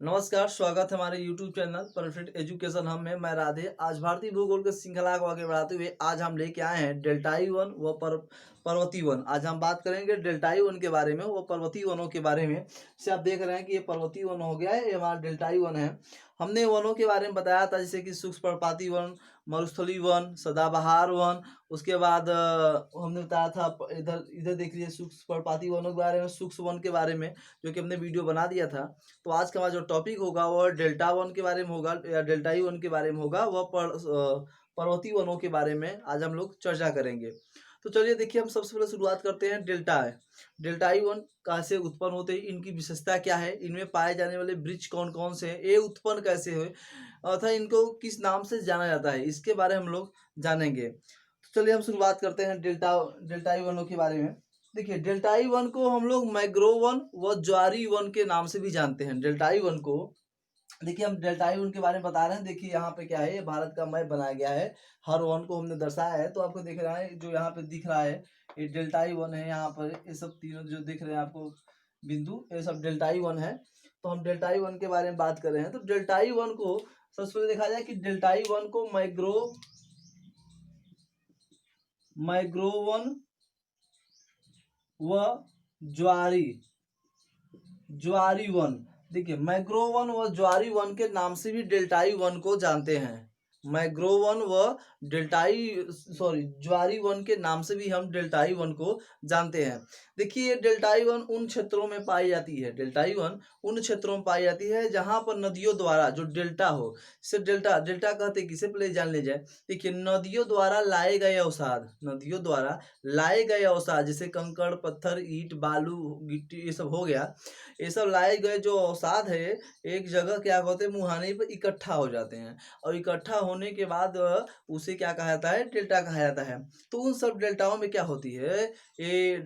नमस्कार, स्वागत है हमारे YouTube चैनल परफेक्ट एजुकेशन हम में। मैं राधे। आज भारतीय भूगोल के श्रृंखला को आगे बढ़ाते हुए आज हम लेके आए हैं डेल्टाई वन व पर्वतीय वन। आज हम बात करेंगे डेल्टाई वन के बारे में व पर्वतीय वनों के बारे में। जैसे आप देख रहे हैं कि ये पर्वतीय वन हो गया है, ये हमारा डेल्टाई वन है। हमने वनों के बारे में बताया था, जैसे कि शुष्क पर्णपाती वन, मरुस्थलीय वन, सदाबहार वन। उसके बाद हमने बताया था इधर इधर देख लीजिए शुष्क पर्णपाती वनों के बारे में, शुष्क वन के बारे में, जो कि हमने वीडियो बना दिया था। तो आज का हमारा जो टॉपिक होगा वह डेल्टा वन के बारे में होगा या डेल्टाई वन के बारे में होगा। वह पर्वतीय वनों के बारे में आज हम लोग चर्चा करेंगे। तो चलिए देखिए, हम सबसे पहले शुरुआत करते हैं डेल्टाई वन कहाँ से उत्पन्न होते हैं, इनकी विशेषता क्या है, इनमें पाए जाने वाले वृक्ष कौन कौन से हैं, ये उत्पन्न कैसे हुए अर्थात इनको किस नाम से जाना जाता है, इसके बारे में हम लोग जानेंगे। तो चलिए हम शुरुआत करते हैं डेल्टाई वनों के बारे में। देखिए, डेल्टाई वन को हम लोग मैग्रोव वन व ज्वारी वन के नाम से भी जानते हैं। डेल्टाई वन को देखिए, हम डेल्टाई वन के बारे में बता रहे हैं। देखिए यहाँ पे क्या है, ये भारत का मैप बनाया गया है, हर वन को हमने दर्शाया है। तो आपको दिख रहा है, जो यहाँ पे दिख रहा है ये डेल्टाई वन है। यहाँ पर ये सब तीनों जो दिख रहे हैं आपको बिंदु, ये सब डेल्टाई वन है। तो हम डेल्टाई वन के बारे में बात कर रहे हैं। तो डेल्टाई वन को सबसे पहले देखा जाए कि डेल्टाई वन को मैग्रोव वन व ज्वारी वन। देखिए, मैग्रोव वन व ज्वारी वन के नाम से भी डेल्टाई वन को जानते हैं। मैग्रोव वन व ज्वारी वन के नाम से भी हम डेल्टाई वन को जानते हैं। देखिए, डेल्टाई वन उन क्षेत्रों में पाई जाती है, डेल्टाई वन उन क्षेत्रों में पाई जाती है जहां पर नदियों द्वारा जो डेल्टा हो, इसे डेल्टा डेल्टा कहते हैं। किसे पहले जान ले जाए। देखिए, नदियों द्वारा लाए गए अवसाद, नदियों द्वारा लाए गए अवसाद जैसे कंकड़, पत्थर, ईंट, बालू, गिट्टी, ये सब हो गया। ये सब लाए गए जो अवसाद है, एक जगह क्या होते हैं, मुहाने पर इकट्ठा हो जाते हैं। और इकट्ठा होने के बाद उसे क्या कहा जाता है, डेल्टा कहा जाता है। तो उन सब डेल्टाओं में क्या होती है, ये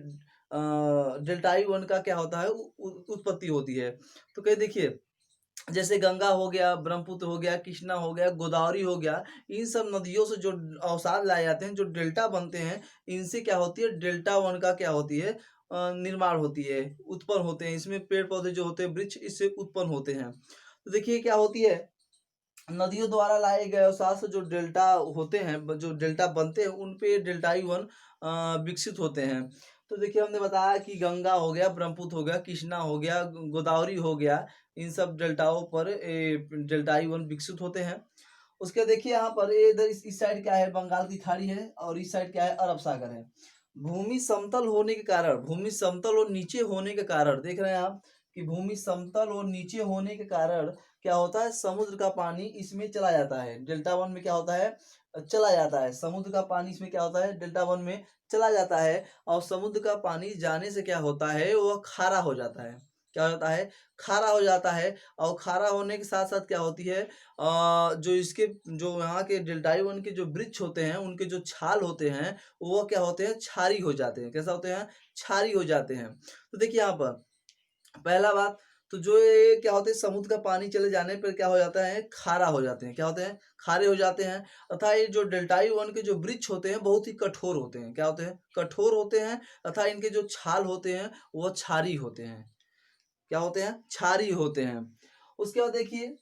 डेल्टाई वन का क्या होता है, उत्पत्ति होती है। तो कहीं देखिए, जैसे गंगा हो गया, ब्रह्मपुत्र हो गया, कृष्णा हो गया, गोदावरी हो गया, इन सब नदियों से जो अवसाद लाए जाते हैं, जो डेल्टा बनते हैं, इनसे क्या होती है, डेल्टा वन का क्या होती है, निर्माण होती है, उत्पन्न होते हैं। इसमें पेड़ पौधे जो होते हैं, वृक्ष, इससे उत्पन्न होते हैं। तो देखिए क्या होती है, नदियों द्वारा लाए गए अवसाद से जो डेल्टा होते हैं, जो डेल्टा बनते हैं, उन पे डेल्टाई वन विकसित होते हैं। तो देखिए, हमने बताया कि गंगा हो गया, ब्रह्मपुत्र हो गया, कृष्णा हो गया, गोदावरी हो गया, इन सब डेल्टाओं पर डेल्टाई वन विकसित होते हैं। उसके देखिए यहाँ पर इधर इस साइड क्या है, बंगाल की खाड़ी है, और इस साइड क्या है, अरब सागर है। भूमि समतल होने के कारण, भूमि समतल और नीचे होने के कारण, देख रहे हैं आप कि भूमि समतल और नीचे होने के कारण क्या होता है, समुद्र का पानी इसमें चला जाता है। डेल्टा वन में क्या होता है, चला जाता है। समुद्र का पानी इसमें क्या होता है, डेल्टा वन में चला जाता है। और समुद्र का पानी जाने से क्या होता है, वह खारा हो जाता है। क्या हो जाता है, खारा हो जाता है। और खारा होने के साथ साथ क्या होती है, जो इसके जो यहाँ के डेल्टाई वन के जो वृक्ष होते हैं, उनके जो छाल होते हैं, वो क्या होते हैं, क्षारी हो जाते हैं। कैसा होते हैं, क्षारी हो जाते हैं। तो देखिए यहाँ पर पहला बात, तो जो ये क्या होते हैं, समुद्र का पानी चले जाने पर क्या हो जाता है, खारा हो जाते हैं। क्या होते हैं, खारे हो जाते हैं। तथा ये जो डेल्टाई वन के जो वृक्ष होते हैं, बहुत ही कठोर होते हैं। क्या होते हैं, कठोर होते हैं। तथा इनके जो छाल होते हैं, वो क्षारी होते हैं। क्या होते हैं, क्षारी होते हैं। उसके बाद देखिए,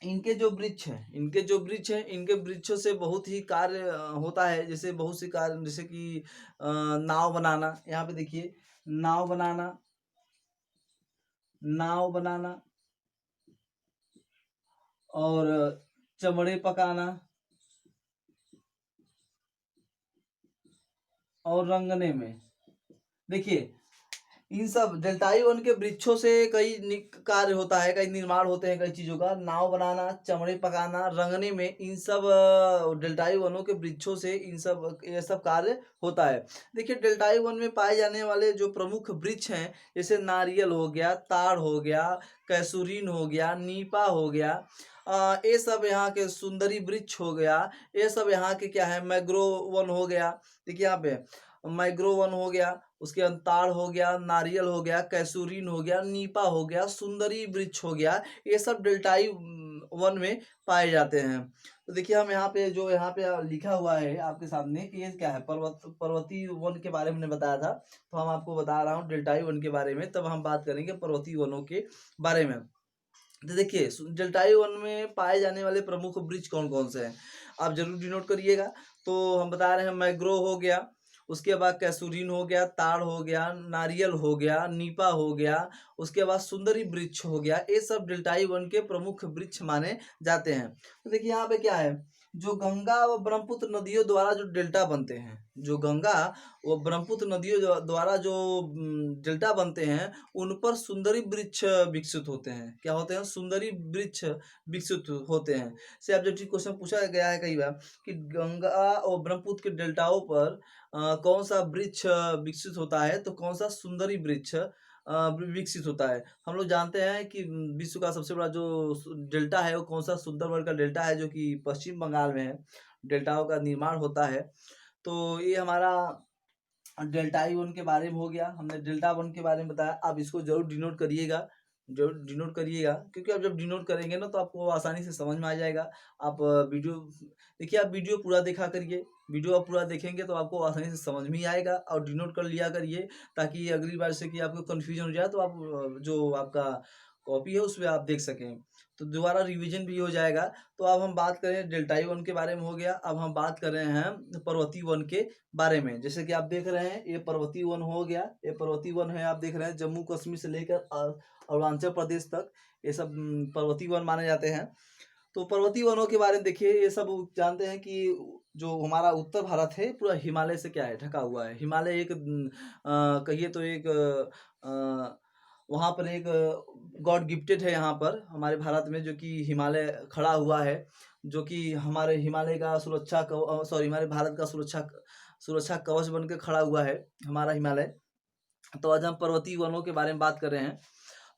इनके जो वृक्ष हैं, इनके वृक्षों से बहुत ही कार्य होता है। जैसे बहुत सी कार्य, जैसे कि नाव बनाना। यहाँ पे देखिए, नाव बनाना, नाव बनाना, और चमड़े पकाना, और रंगने में। देखिए, इन सब डेल्टाई वन के वृक्षों से कई कार्य होता है, कई निर्माण होते हैं, कई चीजों का, नाव बनाना, चमड़े पकाना, रंगने में। इन सब डेल्टाई वनों के वृक्षों से इन सब ये सब कार्य होता है। देखिए, डेल्टाई वन में पाए जाने वाले जो प्रमुख वृक्ष हैं, जैसे नारियल हो गया, ताड़ हो गया, कैसूरीन हो गया, नीपा हो गया, ये सब यहाँ के सुंदरी वृक्ष हो गया, ये सब यहाँ के क्या है, मैग्रोव वन हो गया। देखिए यहाँ पे मैग्रोव वन हो गया, उसके बाद ताड़ हो गया, नारियल हो गया, कैसूरीन हो गया, नीपा हो गया, सुंदरी वृक्ष हो गया, ये सब डेल्टाई वन में पाए जाते हैं। तो देखिए, हम यहाँ पे जो यहाँ पे लिखा हुआ है आपके सामने, ये क्या है, पर्वतीय वन के बारे में मैंने बताया था। तो हम आपको बता रहा हूँ डेल्टाई वन के बारे में, तब हम बात करेंगे पर्वतीय वनों के बारे में। तो देखिए डेल्टाई वन में पाए जाने वाले प्रमुख वृक्ष कौन कौन से हैं, आप जरूर डिनोट करिएगा। तो हम बता रहे हैं मैग्रो हो गया, उसके बाद कैसूरीन हो गया, ताड़ हो गया, नारियल हो गया, नीपा हो गया, उसके बाद सुंदरी वृक्ष हो गया। ये सब डेल्टाई वन के प्रमुख वृक्ष माने जाते हैं। तो देखिए यहाँ पे क्या है, जो गंगा व ब्रह्मपुत्र नदियों द्वारा जो डेल्टा बनते हैं, जो गंगा व ब्रह्मपुत्र नदियों द्वारा जो डेल्टा बनते हैं, उन पर सुंदरी वृक्ष विकसित होते हैं। क्या होते हैं, सुंदरी वृक्ष विकसित होते हैं। से ऑब्जेक्टिव क्वेश्चन पूछा गया है कई बार कि गंगा और ब्रह्मपुत्र के डेल्टाओं पर कौन सा वृक्ष विकसित होता है, तो कौन सा सुंदरी वृक्ष विकसित होता है। हम लोग जानते हैं कि विश्व का सबसे बड़ा जो डेल्टा है वो कौन सा, सुंदरबन का डेल्टा है, जो कि पश्चिम बंगाल में है। डेल्टाओं का निर्माण होता है। तो ये हमारा डेल्टा आई वन के बारे में हो गया, हमने डेल्टा वन के बारे में बताया। आप इसको जरूर डिनोट करिएगा, जरूर डिनोट करिएगा, क्योंकि आप जब डिनोट करेंगे ना तो आपको आसानी से समझ में आ जाएगा। आप वीडियो देखिए, आप वीडियो पूरा देखा करिए, वीडियो आप पूरा देखेंगे तो आपको आसानी से समझ में ही आएगा। और डिनोट कर लिया करिए, ताकि अगली बार से कि आपको कन्फ्यूजन हो जाए तो आप जो आपका कॉपी है उसमें आप देख सकें, तो दोबारा रिवीजन भी हो जाएगा। तो अब हम बात करें डेल्टाई वन के बारे में हो गया, अब हम बात कर रहे हैं पर्वतीय वन के बारे में। जैसे कि आप देख रहे हैं ये पर्वतीय वन हो गया, ये पर्वतीय वन है, आप देख रहे हैं जम्मू कश्मीर से लेकर अरुणाचल प्रदेश तक ये सब पर्वतीय वन माने जाते हैं। तो पर्वतीय वनों के बारे में देखिए, ये सब जानते हैं कि जो हमारा उत्तर भारत है पूरा हिमालय से क्या है, ढका हुआ है। हिमालय एक कहिए तो एक वहाँ पर एक गॉड गिफ्टेड है यहाँ पर हमारे भारत में, जो कि हिमालय खड़ा हुआ है, जो कि हमारे हिमालय का सुरक्षा सॉरी हमारे भारत का सुरक्षा कवच बन के खड़ा हुआ है हमारा हिमालय। तो आज हम पर्वतीय वनों के बारे में बात कर रहे हैं।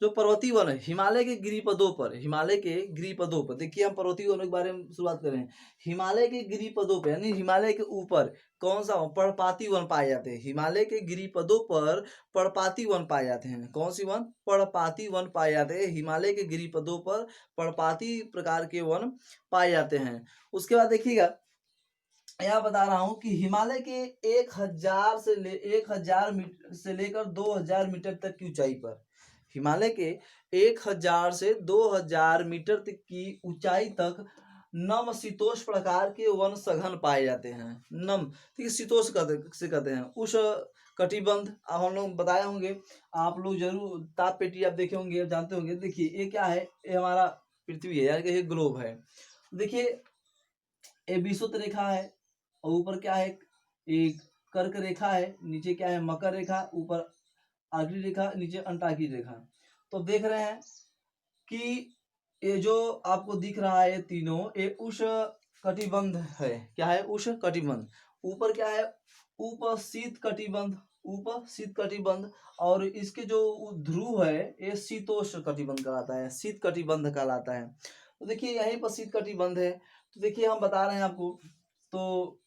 जो पर्वतीय वन है हिमालय के गिरिपदों पर, हिमालय के गिरिपदों पर, देखिए हम पर्वतीय वनों के बारे में शुरुआत कर रहे हैं। हिमालय के गिरिपदों पर यानी हिमालय के ऊपर कौन सा पर्णपाती वन पाए जाते हैं। हिमालय के गिरिपदों पर पर्णपाती वन पाए जाते हैं। कौन सी वन, पर्णपाती वन पाए जाते हैं। हिमालय के गिरिपदों पर पर्णपाती प्रकार के वन पाए जाते हैं। उसके बाद देखिएगा, यहाँ बता रहा हूँ कि हिमालय के 1000 मीटर से लेकर 2000 मीटर तक की ऊंचाई पर, हिमालय के 1000 से 2000 मीटर तक की ऊंचाई तक नम शीतोष्ण प्रकार के वन सघन पाए जाते हैं। नम, ठीक है, शीतोष्ण से कहते हैं। उष्ण कटिबंध, अब हम लोग बताए होंगे, आप लोग जरूर ताप पेटी आप देखे होंगे, जानते होंगे। देखिए ये क्या है, ये हमारा पृथ्वी है, यानी कि ये ग्लोब है। देखिए ये विषुवत रेखा है, और ऊपर क्या है, एक कर्क रेखा है, नीचे क्या है, मकर रेखा, ऊपर आर्द्री रेखा, नीचे अंटार्कटिक रेखा। तो देख रहे हैं कि ये जो आपको दिख रहा है, ये तीनों ये उष्ण कटिबंध है। क्या है, उष्ण कटिबंध। ऊपर क्या है, ऊपर शीत कटिबंध, ऊपर शीत कटिबंध। और इसके जो ध्रुव है ये शीतोष्ण कटिबंध कहलाता है, शीत कटिबंध कहलाता है। तो देखिए यहीं पर शीत कटिबंध है। तो देखिए हम बता रहे हैं आपको, तो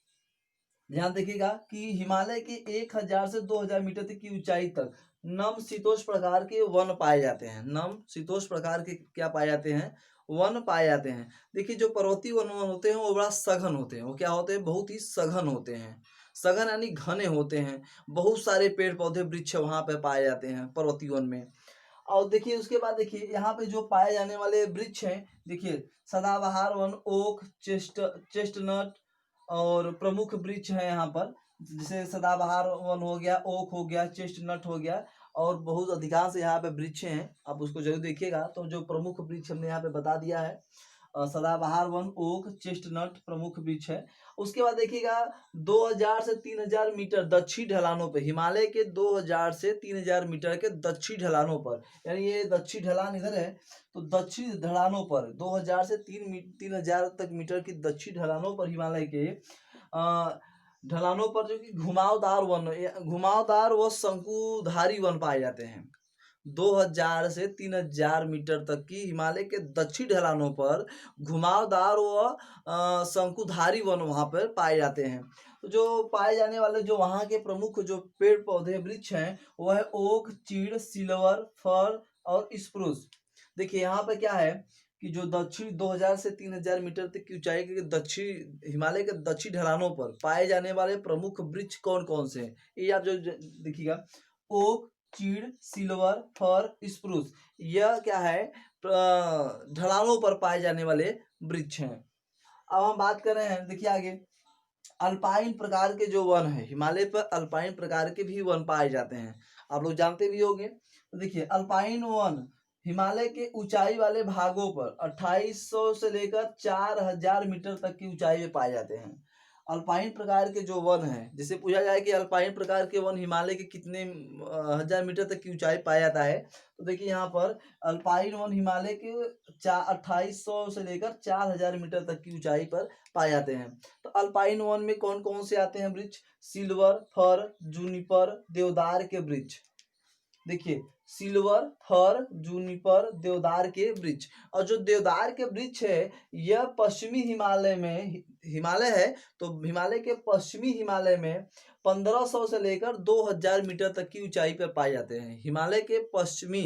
ध्यान देखिएगा कि हिमालय के 1000 से 2000 मीटर तक की ऊंचाई तक नम शीतोष्ण प्रकार के वन पाए जाते हैं। नम शीतोष्ण प्रकार के क्या पाए जाते हैं, वन पाए जाते हैं। देखिए जो पर्वतीय वन होते हैं वो बड़ा सघन होते हैं। वो क्या होते हैं, बहुत ही सघन होते हैं। सघन यानी घने होते हैं। बहुत सारे पेड़ पौधे वृक्ष वहां पे पाए जाते हैं पर्वतीय वन में। और देखिए उसके बाद देखिए यहाँ पे जो पाए जाने वाले वृक्ष हैं, देखिए सदाबहार वन, ओक, चेस्टनट और प्रमुख वृक्ष है यहाँ पर। जैसे सदाबहार वन हो गया, ओक हो गया, चेस्टनट हो गया, और बहुत अधिकांश यहाँ पे वृक्ष हैं। आप उसको जरूर देखिएगा। तो जो प्रमुख वृक्ष हमने यहाँ पे बता दिया है, सदाबहार वन, ओक, चेस्टनट प्रमुख वृक्ष है। उसके बाद देखिएगा 2000 से 3000 मीटर दक्षिणी ढलानों पर, हिमालय के 2000 से 3000 मीटर के दक्षिणी ढलानों पर, यानी ये दक्षिणी ढलान इधर है, तो दक्षिणी ढलानों पर 2000 से 3000 तक मीटर की दक्षिणी ढलानों पर, हिमालय के ढलानों पर जो कि घुमावदार व शंकुधारी वन पाए जाते हैं। 2000 से 3000 मीटर तक की हिमालय के दक्षिणी ढलानों पर घुमावदार व शंकुधारी वन वहां पर पाए जाते हैं। तो जो पाए जाने वाले जो वहां के प्रमुख जो पेड़ पौधे वृक्ष हैं वो है ओक, चीड़, सिल्वर, फर और स्प्रूस। देखिए यहाँ पे क्या है कि जो दक्षिण 2000 से 3000 मीटर तक की ऊंचाई के दक्षिण हिमालय के दक्षिणी ढलानों पर पाए जाने वाले प्रमुख वृक्ष कौन कौन से हैं, ये आप जो देखिएगा, ओक, चीड़, सिल्वर, फर, स्प्रूस, यह क्या है, ढलानों पर पाए जाने वाले वृक्ष हैं। अब हम बात कर रहे हैं, देखिए आगे, अल्पाइन प्रकार के जो वन है, हिमालय पर अल्पाइन प्रकार के भी वन पाए जाते हैं, आप लोग जानते भी होंगे। तो देखिए अल्पाइन वन हिमालय के ऊंचाई वाले भागों पर 2800 से लेकर 4000 मीटर तक की ऊंचाई में पाए जाते हैं। अल्पाइन प्रकार के जो वन है, जैसे पूछा जाए कि अल्पाइन प्रकार के वन हिमालय के कितने हजार मीटर तक की ऊंचाई पाया जाता है, तो देखिए यहाँ पर अल्पाइन वन हिमालय के 2800 से लेकर 4000 मीटर तक की ऊंचाई पर पाए जाते हैं। तो अल्पाइन वन में कौन कौन से आते हैं वृक्ष, सिल्वर, फर, जूनिपर, देवदार के वृक्ष। देखिए सिल्वर, फर, जूनिपर, देवदार के वृक्ष। और जो देवदार के वृक्ष है यह पश्चिमी हिमालय में, हिमालय है तो हिमालय के पश्चिमी हिमालय में 1500 से लेकर 2000 मीटर तक की ऊंचाई पर पाए जाते हैं। हिमालय के पश्चिमी,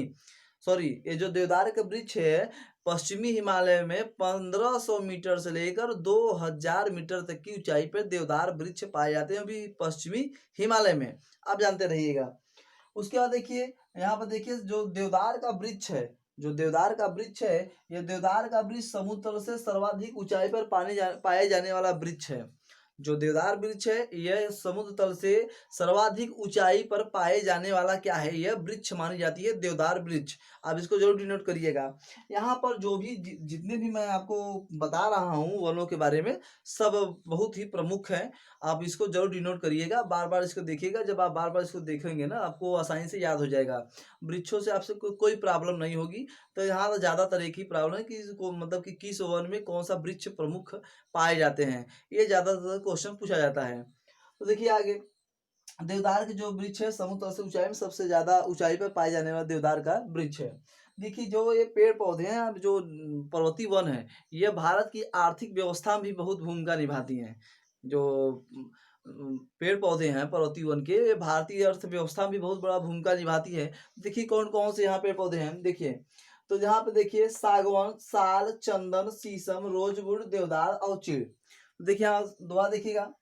सॉरी, ये जो देवदार के वृक्ष है पश्चिमी हिमालय में 1500 मीटर से लेकर 2000 मीटर तक की ऊंचाई पर देवदार वृक्ष पाए जाते हैं, अभी पश्चिमी हिमालय में, आप जानते रहिएगा। उसके बाद देखिए यहाँ पर देखिए जो देवदार का वृक्ष है, जो देवदार का वृक्ष है, यह देवदार का वृक्ष समुद्र तल से सर्वाधिक ऊंचाई पर पाए जाने वाला वृक्ष है। जो देवदार वृक्ष है यह समुद्र तल से सर्वाधिक ऊंचाई पर पाए जाने वाला क्या है, यह वृक्ष मानी जाती है देवदार वृक्ष। आप इसको जरूर डिनोट करिएगा। यहाँ पर जो भी जितने भी मैं आपको बता रहा हूँ वनों के बारे में, सब बहुत ही प्रमुख हैं, आप इसको जरूर डिनोट करिएगा, बार बार इसको देखिएगा। जब आप बार बार इसको देखेंगे ना आपको आसानी से याद हो जाएगा, वृक्षों से आपसे कोई प्रॉब्लम नहीं होगी। तो यहाँ तो ज़्यादातर एक ही प्रॉब्लम है कि इसको मतलब कि किस वन में कौन सा वृक्ष प्रमुख पाए जाते हैं, ये ज़्यादातर क्वेश्चन पूछा जाता है। तो देखिए आगे, देवदार के जो वृक्ष है समुद्र से ऊंचाई में सबसे ज्यादा ऊंचाई पर पाए जाने वाला देवदार का वृक्ष है। देखिए जो ये पेड़ पौधे हैं, जो पर्वतीय वन है, ये भारत की आर्थिक व्यवस्था में भी बहुत भूमिका निभाती हैं। जो पेड़ पौधे हैं पर्वतीय वन के, ये भारतीय अर्थव्यवस्था में भी बहुत बड़ा भूमिका निभाती है। देखिए कौन कौन से यहाँ पेड़ पौधे हैं, देखिए तो यहाँ पे देखिए सागवान, साल, चंदन, शीशम, रोजवुड, देवदार और चीड़। देखिए यहाँ दोबारा देखिएगा,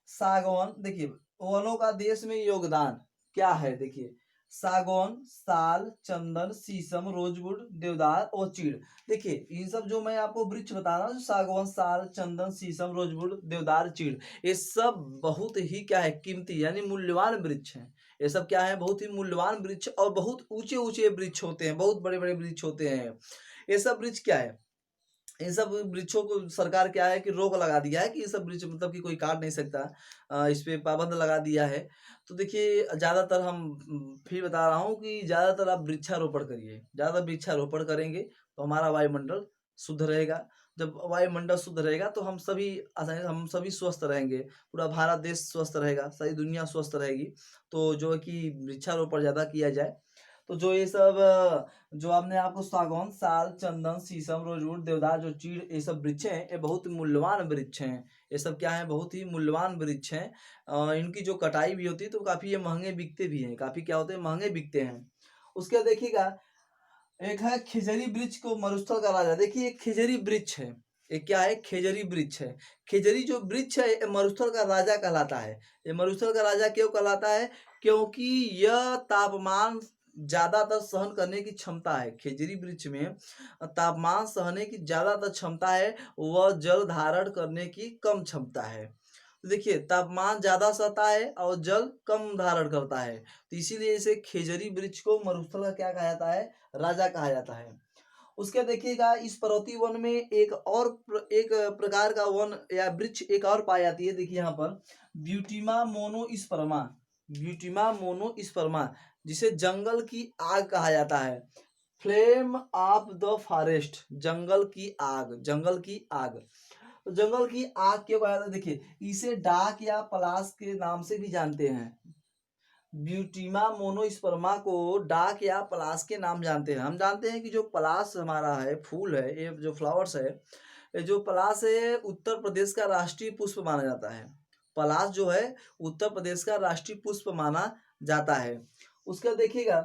सागवान, देखिए वनों का देश में योगदान क्या है, देखिए सागौन, साल, चंदन, शीशम, रोजवुड, देवदार और चीड़। देखिए इन सब जो मैं आपको वृक्ष बता रहा हूँ, सागौन, साल, चंदन, शीशम, रोजवुड, देवदार, चीड़, ये सब बहुत ही क्या है, कीमती यानी मूल्यवान वृक्ष हैं। ये सब क्या है, बहुत ही मूल्यवान वृक्ष, और बहुत ऊंचे ऊंचे वृक्ष होते हैं, बहुत बड़े बड़े वृक्ष होते हैं। ये सब वृक्ष क्या है, इन सब वृक्षों को सरकार क्या है कि रोक लगा दिया है कि ये सब वृक्ष मतलब कि कोई काट नहीं सकता, इस पे पाबंद लगा दिया है। तो देखिए ज़्यादातर हम फिर बता रहा हूँ कि ज़्यादातर आप वृक्षारोपण करिए, ज़्यादा वृक्षारोपण करेंगे तो हमारा वायुमंडल शुद्ध रहेगा। जब वायुमंडल शुद्ध रहेगा तो हम सभी स्वस्थ रहेंगे, पूरा भारत देश स्वस्थ रहेगा, सारी दुनिया स्वस्थ रहेगी। तो जो है कि वृक्षारोपण ज़्यादा किया जाए। तो जो ये सब जो आपने आपको सागौन, साल, चंदन, शीशम, रोजवुड, देवदार, जो चीड़, ये सब वृक्ष हैं, ये बहुत ही मूल्यवान वृक्ष हैं। ये सब क्या है, बहुत ही मूल्यवान वृक्ष हैं। इनकी जो कटाई भी होती है तो काफी ये महंगे बिकते भी हैं, काफी क्या होते हैं, महंगे बिकते हैं। उसके बाद देखिएगा एक है खिजरी वृक्ष को मरुस्थल का राजा। देखिए एक खिजरी वृक्ष है, ये क्या है, खिजरी वृक्ष है। खिजरी जो वृक्ष है ये मरुस्थल का राजा कहलाता है। ये मरुस्थल का राजा क्यों कहलाता है, क्योंकि यह तापमान ज्यादातर सहन करने की क्षमता है। खिजरी वृक्ष में तापमान सहने की ज्यादातर क्षमता है, वह जल धारण करने की कम क्षमता है। तो देखिए तापमान ज्यादा सहता है और जल कम धारण करता है, तो इसीलिए इसे खिजरी वृक्ष को मरुस्थल का क्या कहा जाता है, राजा कहा जाता है। उसके देखिएगा इस पर्वतीय वन में एक प्रकार का वन या वृक्ष एक और पाई जाती है। देखिए यहाँ पर ब्यूटीमा मोनोस्पर्मा, ब्यूटीमा मोनोस्पर्मा, जिसे जंगल की आग कहा जाता है। फ्लेम ऑफ द फॉरेस्ट, जंगल की आग, जंगल की आग। तो जंगल की आग क्यों कहा जाता है, देखिए इसे डाक या पलाश के नाम से भी जानते हैं। ब्यूटीमा मोनोस्पर्मा को डाक या पलाश के नाम जानते हैं। हम जानते हैं कि जो पलाश हमारा है, फूल है, ये जो फ्लावर्स है, ये जो पलाश है उत्तर प्रदेश का राष्ट्रीय पुष्प माना जाता है। पलाश जो है उत्तर प्रदेश का राष्ट्रीय पुष्प माना जाता है। उसका देखिएगा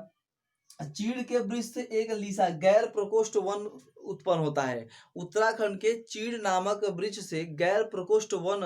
चीड़ के वृक्ष से एक लीसा गैर प्रकोष्ठ वन उत्पन्न होता है। उत्तराखंड के चीड़ नामक वृक्ष से गैर प्रकोष्ठ वन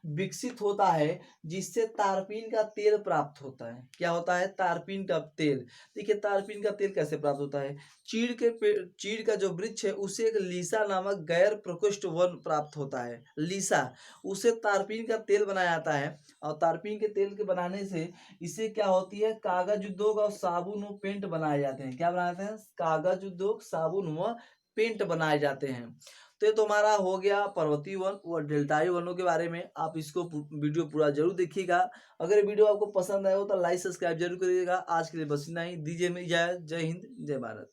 विकसित होता है जिससे तारपीन का तेल प्राप्त होता है। क्या होता है? तारपीन का तेल। देखिए तारपीन का तेल कैसे प्राप्त होता है? चीड़ का जो वृक्ष है उसे एक लीसा नामक गैर प्रकोष्ठ वन प्राप्त होता है। लीसा, उसे तारपीन का तेल बनाया जाता है और तारपीन के तेल के बनाने से इससे क्या होती है? कागज उद्योग और साबुन व पेंट बनाए जाते हैं। क्या बनाते हैं? कागज उद्योग, साबुन व पेंट बनाए जाते हैं। तो ये तो हमारा हो गया पर्वतीय वन व डेल्टाई वनों के बारे में। आप इसको वीडियो पूरा जरूर देखिएगा। अगर वीडियो आपको पसंद आया हो तो लाइक सब्सक्राइब जरूर करिएगा। आज के लिए बस इतना ही। दीजिए इजाजत। जय हिंद, जय भारत।